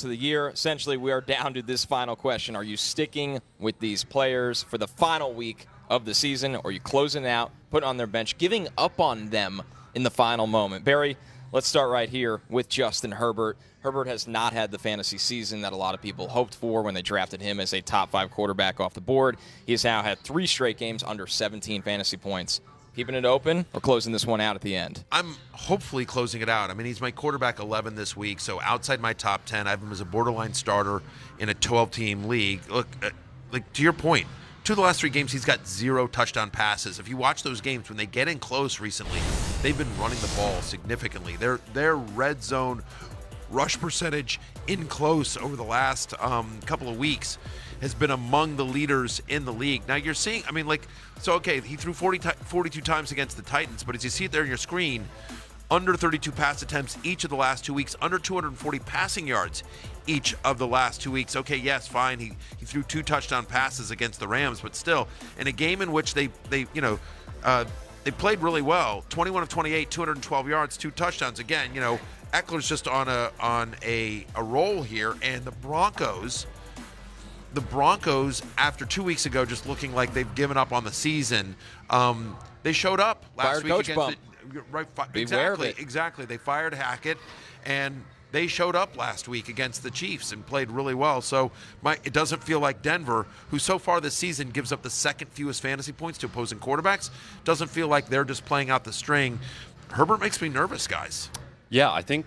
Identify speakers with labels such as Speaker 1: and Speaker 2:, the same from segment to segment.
Speaker 1: of the year. Essentially, we are down to this final question. Are you sticking with these players for the final week of the season, or are you closing out, putting on their bench, giving up on them in the final moment? Barry, let's start right here with Justin Herbert. Herbert has not had the fantasy season that a lot of people hoped for when they drafted him as a top 5 quarterback off the board. He has now had 3 straight games under 17 fantasy points. Keeping it open or closing this one out at the end?
Speaker 2: I'm hopefully closing it out. I mean, he's my quarterback 11 this week, so outside my top 10. I have him as a borderline starter in a 12-team league. Look, like to your point, 2 of the last 3 games, he's got 0 touchdown passes. If you watch those games, when they get in close recently, they've been running the ball significantly. Their red zone rush percentage in close over the last couple of weeks has been among the leaders in the league. Now you're seeing, I mean, like, so okay, he threw 42 times against the Titans, but as you see it there on your screen, under 32 pass attempts each of the last 2 weeks, under 240 passing yards each of the last 2 weeks. Okay, yes, fine, he threw 2 touchdown passes against the Rams, but still, in a game in which they played really well, 21 of 28, 212 yards, 2 touchdowns. Again, Eckler's just on a roll here, and the Broncos, after 2 weeks ago, just looking like they've given up on the season, they showed up last week against Exactly. They fired Hackett, and they showed up last week against the Chiefs and played really well. So it doesn't feel like Denver, who so far this season gives up the second fewest fantasy points to opposing quarterbacks, doesn't feel like they're just playing out the string. Herbert makes me nervous, guys.
Speaker 3: Yeah, I think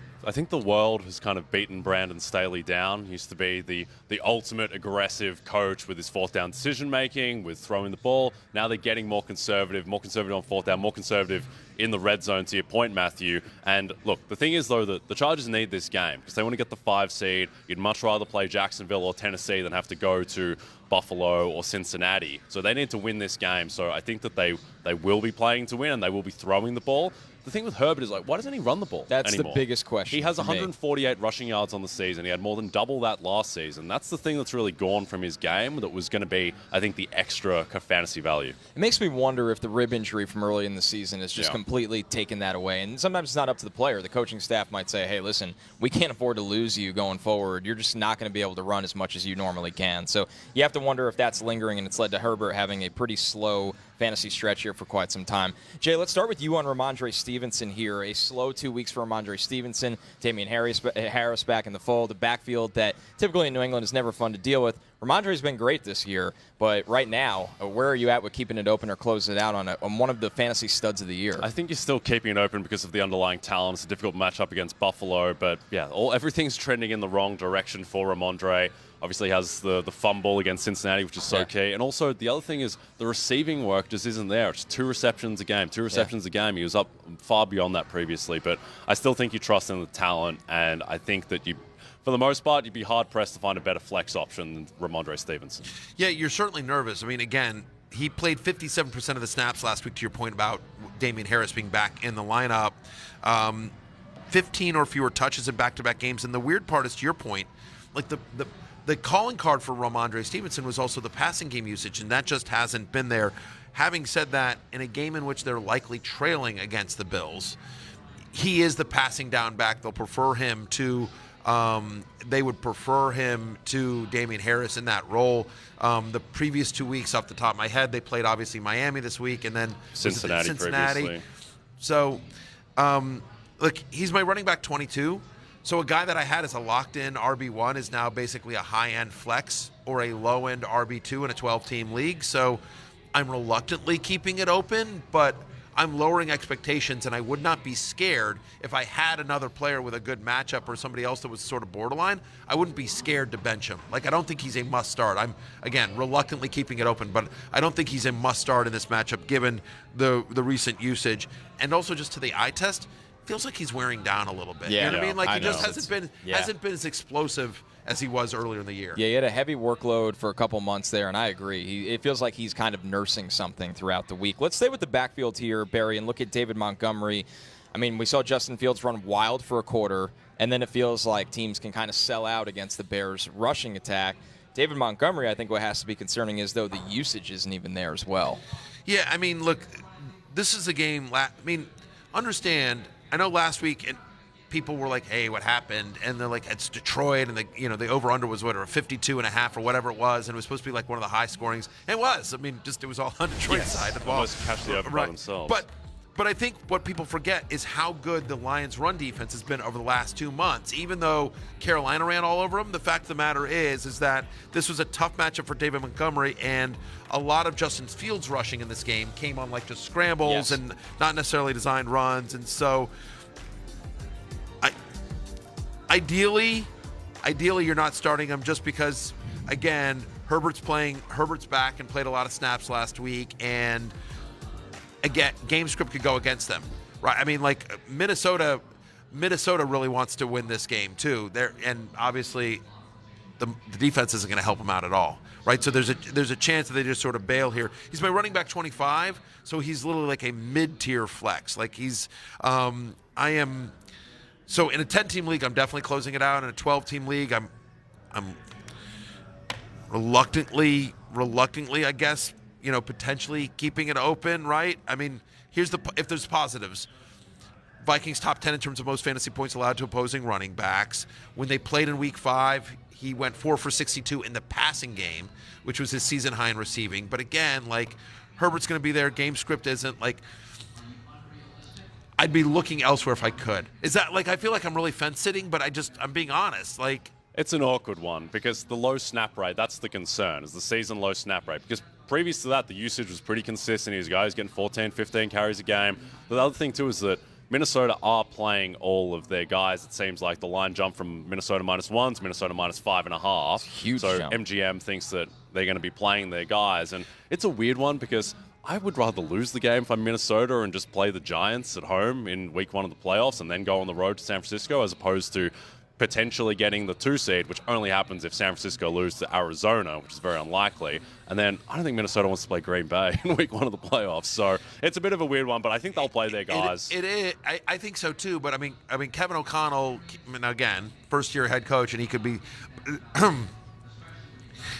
Speaker 3: the world has kind of beaten Brandon Staley down. He used to be the ultimate aggressive coach with his 4th down decision making, with throwing the ball. Now they're getting more conservative on 4th down, more conservative in the red zone, to your point, Matthew. And look, the thing is, though, that the Chargers need this game because they want to get the 5 seed. You'd much rather play Jacksonville or Tennessee than have to go to Buffalo or Cincinnati. So they need to win this game. So I think that they will be playing to win and they will be throwing the ball. The thing with Herbert is, why doesn't he run the ball anymore?
Speaker 1: The biggest question.
Speaker 3: He has 148 rushing yards on the season. He had more than double that last season. That's the thing that's really gone from his game that was going to be, I think, the extra fantasy value.
Speaker 1: It makes me wonder if the rib injury from early in the season has just completely taken that away. And sometimes it's not up to the player. The coaching staff might say, hey, listen, we can't afford to lose you going forward. You're just not going to be able to run as much as you normally can. So you have to wonder if that's lingering, and it's led to Herbert having a pretty slow fantasy stretch here for quite some time. Jay, let's start with you on Rhamondre Stevenson here. A slow 2 weeks for Rhamondre Stevenson. Damian Harris back in the fold. The backfield that typically in New England is never fun to deal with. Rhamondre's been great this year, but right now, where are you at with keeping it open or closing it out on one of the fantasy studs of the year?
Speaker 3: I think you're still keeping it open because of the underlying talent. It's a difficult matchup against Buffalo, but yeah, everything's trending in the wrong direction for Rhamondre. Obviously has the fumble against Cincinnati, which is so key. And also, the other thing is the receiving work just isn't there. It's 2 receptions a game. He was up far beyond that previously. But I still think you trust in the talent, and I think that for the most part, you'd be hard-pressed to find a better flex option than Rhamondre Stevenson.
Speaker 2: Yeah, you're certainly nervous. I mean, again, he played 57% of the snaps last week, to your point about Damian Harris being back in the lineup. 15 or fewer touches in back-to-back games. And the weird part is, to your point, like the calling card for Rhamondre Stevenson was also the passing game usage, and that just hasn't been there. Having said that, in a game in which they're likely trailing against the Bills, he is the passing down back. They'll prefer him to they would prefer him to Damian Harris in that role. The previous 2 weeks, off the top of my head, they played obviously Miami this week and then
Speaker 3: Cincinnati. Previously.
Speaker 2: So, look, he's my running back 22. So a guy that I had as a locked-in RB1 is now basically a high-end flex or a low-end RB2 in a 12-team league. So I'm reluctantly keeping it open, but I'm lowering expectations, and I would not be scared if I had another player with a good matchup or somebody else that was sort of borderline. I wouldn't be scared to bench him. Like, I don't think he's a must-start. I'm, again, reluctantly keeping it open, but I don't think he's a must-start in this matchup given the recent usage. And also just to the eye test, feels like he's wearing down a little bit.
Speaker 1: Yeah,
Speaker 2: you know what I mean? Like, he just
Speaker 1: hasn't
Speaker 2: been as explosive as he was earlier in the year.
Speaker 1: Yeah, he had a heavy workload for a couple months there, and I agree. It feels like he's kind of nursing something throughout the week. Let's stay with the backfield here, Barry, and look at David Montgomery. I mean, we saw Justin Fields run wild for a quarter, and then it feels like teams can kind of sell out against the Bears' rushing attack. David Montgomery, I think what has to be concerning is, though, the usage isn't even there as well.
Speaker 2: Yeah, I mean, look, this is a game, understand, I know last week, people were like, hey, what happened? And they're like, it's Detroit, and the over-under was what, or 52.5 or whatever it was, and it was supposed to be like one of the high scorings. It was. I mean, just it was all on Detroit's side of the ball.
Speaker 3: Almost catch the over by themselves.
Speaker 2: But I think what people forget is how good the Lions' run defense has been over the last 2 months. Even though Carolina ran all over them, the fact of the matter is that this was a tough matchup for David Montgomery, and a lot of Justin Fields' rushing in this game came on like just scrambles and not necessarily designed runs. And so, ideally, you're not starting him just because, again, Herbert's back and played a lot of snaps last week, and again, game script could go against them, right? I mean, like Minnesota really wants to win this game too. And obviously, the defense isn't going to help them out at all, right? So there's a chance that they just sort of bail here. He's my running back 25, so he's literally like a mid-tier flex. Like he's, So in a 10-team league, I'm definitely closing it out. In a 12-team league, I'm reluctantly, I guess, potentially keeping it open, right? I mean, if there's positives. Vikings top 10 in terms of most fantasy points allowed to opposing running backs. When they played in week 5, he went 4 for 62 in the passing game, which was his season high in receiving. But again, like, Herbert's going to be there. Game script isn't. Like, I'd be looking elsewhere if I could. Is that, like, I feel like I'm really fence sitting, but I'm being honest. Like,
Speaker 3: it's an awkward one because the low snap rate, that's the concern, is the season low snap rate. Because previous to that, the usage was pretty consistent. He was guys getting 14, 15 carries a game. But the other thing, too, is that Minnesota are playing all of their guys. It seems like the line jumped from Minnesota -1 to Minnesota -5.5.
Speaker 1: Huge
Speaker 3: so
Speaker 1: jump.
Speaker 3: MGM thinks that they're going to be playing their guys. And it's a weird one because I would rather lose the game if I'm Minnesota and just play the Giants at home in week 1 of the playoffs and then go on the road to San Francisco, as opposed to potentially getting the 2 seed, which only happens if San Francisco loses to Arizona, which is very unlikely. And then I don't think Minnesota wants to play Green Bay in week 1 of the playoffs. So it's a bit of a weird one, but I think they'll play their guys.
Speaker 2: It is. I think so too. But I mean, Kevin O'Connell, again, first-year head coach, and he could be.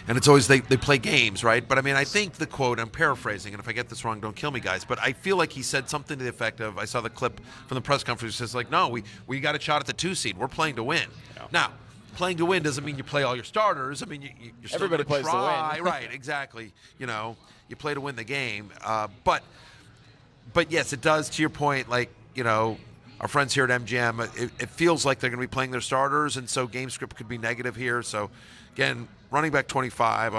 Speaker 2: And it's always they play games, right? But I mean, I think the quote, I'm paraphrasing, and if I get this wrong, don't kill me, guys. But I feel like he said something to the effect of, I saw the clip from the press conference, it says like, no, we got a shot at the 2 seed. We're playing to win. Yeah. Now, playing to win doesn't mean you play all your starters. I mean, you're still
Speaker 1: everybody plays
Speaker 2: try.
Speaker 1: to win.
Speaker 2: Right, exactly. You play to win the game. But yes, it does, to your point, like, our friends here at MGM, it feels like they're going to be playing their starters, and so game script could be negative here. So, again, running back 25,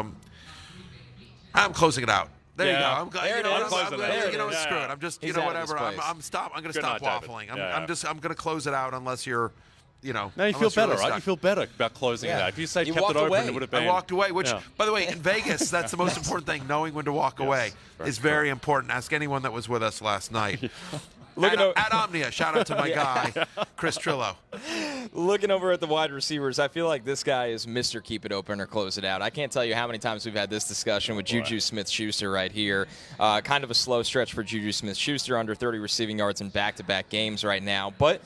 Speaker 2: I'm closing it out. There you go. I'm
Speaker 3: closing it out.
Speaker 2: Screw it. I'm just, whatever. I'm going to stop waffling. I'm going to close it out unless you're,
Speaker 3: Now you feel better, right? You feel better about closing it out. If you kept it open, it would have been.
Speaker 2: I walked away, which, by the way, in Vegas, that's the most important thing. Knowing when to walk away is very important. Ask anyone that was with us last night. At Omnia, shout out to my guy, Cris Trillo.
Speaker 1: Looking over at the wide receivers, I feel like this guy is Mr. Keep It Open or Close It Out. I can't tell you how many times we've had this discussion with JuJu Smith-Schuster right here. Kind of a slow stretch for JuJu Smith-Schuster, under 30 receiving yards in back-to-back games right now. But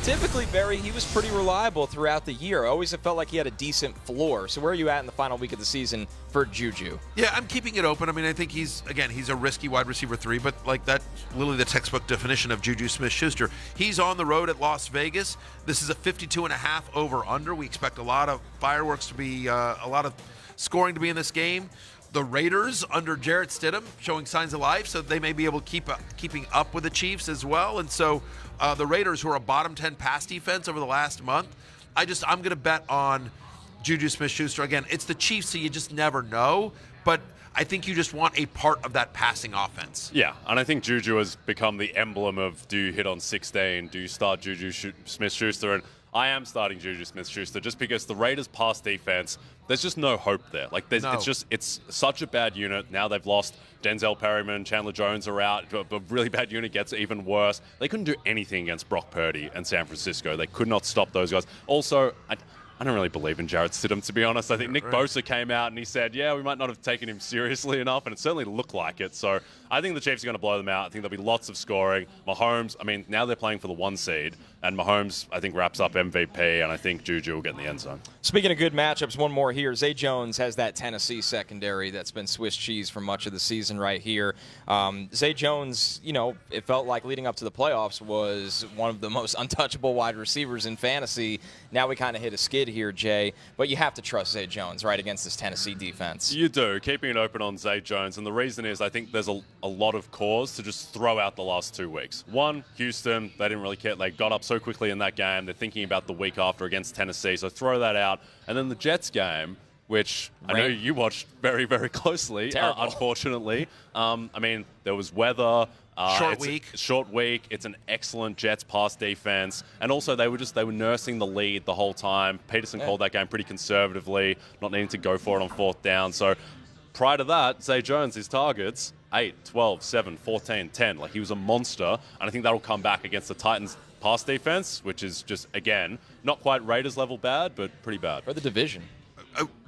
Speaker 1: typically, Barry, he was pretty reliable throughout the year. I always felt like he had a decent floor. So where are you at in the final week of the season for JuJu?
Speaker 2: Yeah, I'm keeping it open. I mean, I think he's a risky wide receiver 3, but like that's literally the textbook definition of JuJu Smith-Schuster. He's on the road at Las Vegas. This is a 52.5 over/under. We expect a lot of fireworks to be, a lot of scoring to be in this game. The Raiders under Jarrett Stidham showing signs of life, so they may be able to keeping up with the Chiefs as well. And so the Raiders, who are a bottom 10 pass defense over the last month, I'm going to bet on JuJu Smith-Schuster. Again, it's the Chiefs, so you just never know. But I think you just want a part of that passing offense.
Speaker 3: Yeah, and I think JuJu has become the emblem of, do you hit on 16? Do you start JuJu Smith-Schuster? And I am starting JuJu Smith-Schuster just because the Raiders' pass defense, there's just no hope there. Like, it's such a bad unit. Now they've lost Denzel Perryman, Chandler Jones are out. A really bad unit gets even worse. They couldn't do anything against Brock Purdy and San Francisco. They could not stop those guys. Also, I I don't really believe in Jarrett Stidham, to be honest. I think Nick Bosa came out and he said, yeah, we might not have taken him seriously enough, and it certainly looked like it. So I think the Chiefs are going to blow them out. I think there'll be lots of scoring. Mahomes, I mean, now they're playing for the 1 seed, and Mahomes, I think, wraps up MVP, and I think Juju will get in the end zone.
Speaker 1: Speaking of good matchups, one more here. Zay Jones has that Tennessee secondary that's been Swiss cheese for much of the season right here. Zay Jones, you know, it felt like leading up to the playoffs was one of the most untouchable wide receivers in fantasy. Now we kind of hit a skid here, Jay, but you have to trust Zay Jones, right, against this Tennessee defense.
Speaker 3: You do, keeping it open on Zay Jones, and the reason is I think there's a lot of cause to just throw out the last 2 weeks. One, Houston, they didn't really care. They got up so quickly in that game. They're thinking about the week after against Tennessee, so throw that out. And then the Jets game, which I know you watched very, very closely, unfortunately. I mean, there was weather. Short week. It's an excellent Jets pass defense. And also, they were nursing the lead the whole time. Peterson called that game pretty conservatively, not needing to go for it on 4th down. So prior to that, Zay Jones, his targets, 8, 12, 7, 14, 10. Like, he was a monster. And I think that'll come back against the Titans pass defense, which is just, again, not quite Raiders level bad, but pretty bad.
Speaker 1: For the division.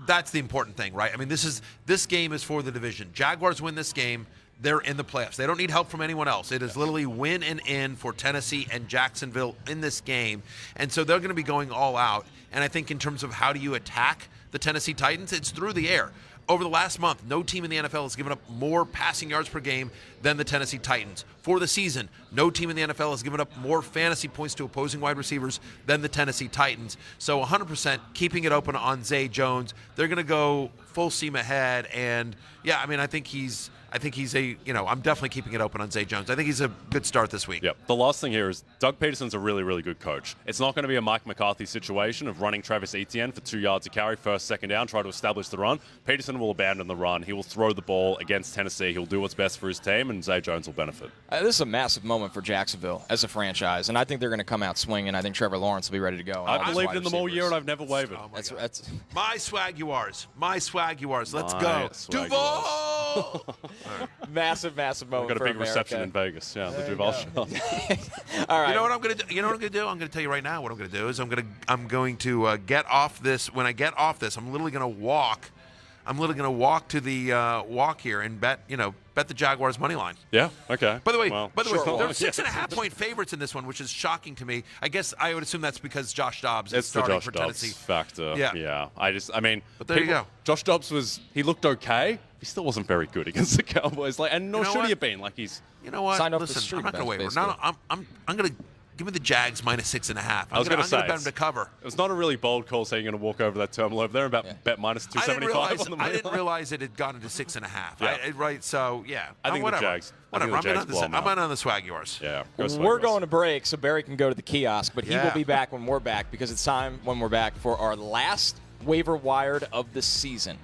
Speaker 2: That's the important thing, right? I mean, this game is for the division. Jaguars win this game, they're in the playoffs. They don't need help from anyone else. It is literally win and in for Tennessee and Jacksonville in this game. And so they're going to be going all out. And I think in terms of how do you attack the Tennessee Titans, it's through the air. Over the last month, no team in the NFL has given up more passing yards per game than the Tennessee Titans. For the season, no team in the NFL has given up more fantasy points to opposing wide receivers than the Tennessee Titans. So 100% keeping it open on Zay Jones. They're going to go full steam ahead. And, yeah, I mean, I think he's I'm definitely keeping it open on Zay Jones. I think he's a good start this week.
Speaker 3: Yep. The last thing here is Doug Peterson's a really, really good coach. It's not going to be a Mike McCarthy situation of running Travis Etienne for 2 yards a carry, 1st, 2nd down, try to establish the run. Peterson will abandon the run. He will throw the ball against Tennessee. He'll do what's best for his team, and Zay Jones will benefit.
Speaker 1: This is a massive moment for Jacksonville as a franchise, and I think they're going to come out swinging. I think Trevor Lawrence will be ready to go.
Speaker 3: I believed in them all year, and I've never wavered.
Speaker 2: Oh that's my Swaguars. Let's go. Duval!
Speaker 1: Massive moment.
Speaker 3: We've got a big
Speaker 1: America.
Speaker 3: reception in Vegas. Yeah, the Duval show.
Speaker 1: All right.
Speaker 2: You know what I'm going to do? I'm going to tell you right now what I'm going to do is I'm going to get off this. When I get off this, I'm literally going to walk. I'm literally going to walk to the walk here and bet the Jaguars money line.
Speaker 3: Yeah. Okay.
Speaker 2: By the way,
Speaker 3: sure.
Speaker 2: they're 6.5-point favorites in this one, which is shocking to me. I guess I would assume that's because Josh Dobbs is starting for Tennessee.
Speaker 3: It's the Josh Dobbs factor.
Speaker 2: Yeah.
Speaker 3: I mean,
Speaker 2: but there you go.
Speaker 3: Josh Dobbs he looked okay. He still wasn't very good against the Cowboys. And nor should he have been. Like, he's
Speaker 1: signed up
Speaker 2: Listen,
Speaker 1: the street.
Speaker 2: I'm not going to waver. No, I'm going to. Give me the Jags -6.5.
Speaker 3: I was going to say,
Speaker 2: bet them to cover.
Speaker 3: It was not a really bold call saying you're going to walk over that terminal over there and bet -275.
Speaker 2: I didn't realize it had gone into 6.5.
Speaker 3: Yeah.
Speaker 2: Right, so, yeah.
Speaker 3: I think
Speaker 2: whatever.
Speaker 3: the Jags.
Speaker 2: Whatever. I'm on the Swaguars.
Speaker 3: Yeah.
Speaker 1: We're going to break, so Barry can go to the kiosk, but he will be back when we're back because it's time when we're back for our last waiver wired of the season.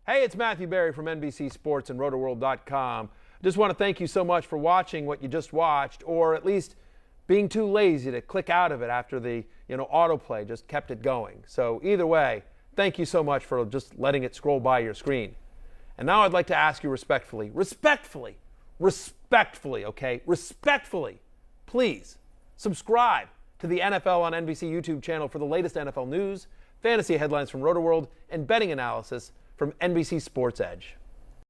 Speaker 4: Hey, it's Matthew Berry from NBC Sports and Rotoworld.com. Just want to thank you so much for watching what you just watched, or at least being too lazy to click out of it after the autoplay just kept it going. So either way, thank you so much for just letting it scroll by your screen. And now I'd like to ask you respectfully, please subscribe to the NFL on NBC YouTube channel for the latest NFL news, fantasy headlines from Rotoworld, and betting analysis from NBC Sports Edge.